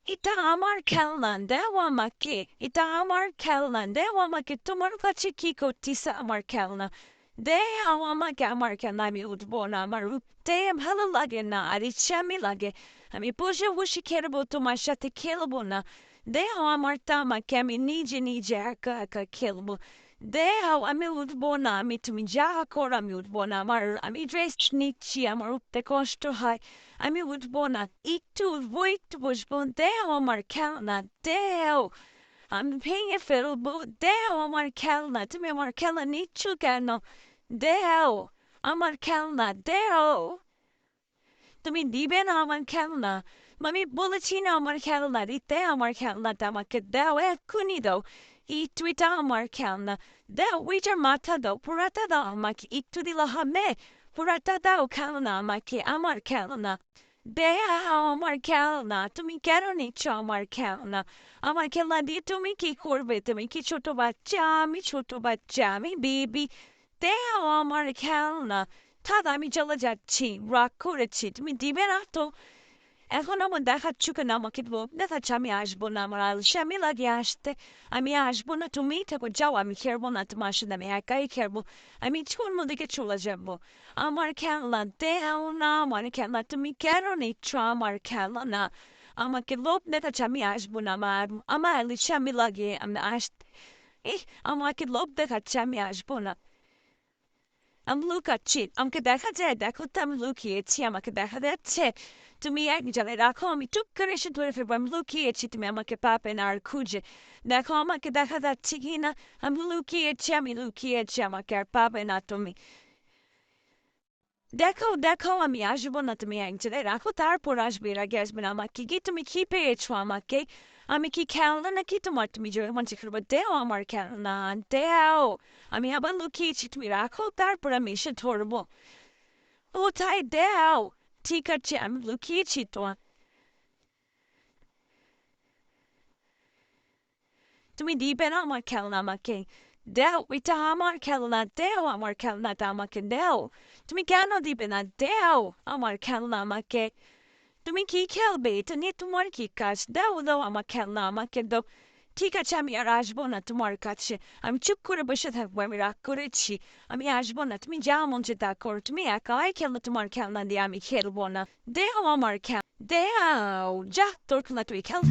এটা আমার খেলনা দাও আমাকে, এটা আমার খেলনা দাও আমাকে, তোমার কাছে কি করতিস আমার খেলনা, দাও আমাকে আমার খেলনা, আমি উঠবো না, আমার উঠতে ভালো লাগে না আর ইচ্ছামি লাগে, আমি বসে বসে খেলবো, তোমার সাথে খেলবো না, দাও আমারটা আমাকে, আমি নিজে নিজে একা একা খেলবো, দাও আমি উঠবো না, আমি তুমি যা করো আমি উঠবো না, আমি ড্রেস নিচ্ছি, আমার উঠতে কষ্ট হয়, আমি উঠবো না, একটু উঠবো একটু বসবো, দাও আমার খেলনা দাও, আমি ভেঙে ফেলবো, দাও আমার খেলনা, তুমি আমার খেলনা নিচ্ছ কেন, দাও আমার খেলনা দাও, তুমি দিবে না আমার খেলনা, আমি বলেছি না আমার খেলনা দিতে, আমার খেলনাটা আমাকে দাও, এক্ষুনি দাও, একটু এটা আমার খেলনা, দাও ওইটার মাথা দাও, পুরাটা দাও আমাকে, একটু দিলে হবে, পুরাটা দাও খেলনা আমাকে, আমার খেলনা দাও, আমার খেলনা, তুমি কেন নিচ্ছ আমার খেলনা, আমার খেলনা দিয়ে তুমি কি করবে, তুমি কি ছোট বাচ্চা, আমি ছোট বাচ্চা, আমি বেবি, দাও আমার খেলনা, থাক আমি চলে যাচ্ছি, রাগ করেছি, তুমি দিবে না তো, এখন আমার দেখাচ্ছ কেন আমাকে লোভ দেখাচ্ছ, আমি আসবো না, আমার আলসেমি লাগে আসতে, আমি আসবো না, তুমি থাকো, যাও, আমি খেলবো না তোমার সাথে, আমি একাই খেলবো, আমি অন্য দিকে চলে যাবো, আমার খেলনা দেও না, আমার খেলনা, তুমি কেন নিচ্ছ আমার খেলনা, আমাকে লোভ দেখাচ্ছ, আমি আসবো না, আমার আলসেমি লাগে, আমি আসতে, আমাকে লোভ দেখাচ্ছে, আমি আসবো না, আমি লুকাচ্ছি, আমাকে দেখা যায়, দেখো তো আমি লুকিয়েছি, আমাকে দেখা যাচ্ছে, তুমি এক জায়গায় রাখো, আমি টুক করে এসে ধরে ফেলবো, আমি লুকিয়েছি, তুমি আমাকে পাবে না আর খুঁজে, দেখো আমাকে দেখা যাচ্ছে কি না, আমি লুকিয়েছি, আমাকে আর পাবে না তুমি, দেখো দেখো আমি আসবো না, তুমি এক জায়গায় রাখো, তারপর আসবে, এর আগে আসবে না, আমাকে কি তুমি কি পেয়েছো আমাকে, আমি কি খেলনা নাকি তোমার, তুমি যে মন করবো, দেও আমার খেলনা দেও, আমি আবার লুকিয়েছি, তুমি রাখো, তারপর আমি এসে ধরবো, ও তাই দাও, ঠিক আছে আমি লুকিয়েছি তো, তুমি দিবে না আমার খেলনা আমাকে, দাও এটা আমার খেলনা, দাও আমার খেলনাটা আমাকে দাও, তুমি কেন দিবে না, দাও আমার খেলনা আমাকে, তুমি কি খেলবে, এটা নিয়ে তোমার কি কাজ, দাও দাও আমার খেলনা আমাকে দাও, ঠিক আছে আমি আর আসবো না তোমার কাছে, আমি চুপ করে বসে থাকবো, আমি রাগ করেছি, আমি আসবো না, তুমি যা মন চায় তা করো, তুমি একাই খেলো তোমার খেলনা দিয়ে, আমি খেলবো না, দেও আমার খেলনা, দেও, যা তোর খেলনা তুই খেল।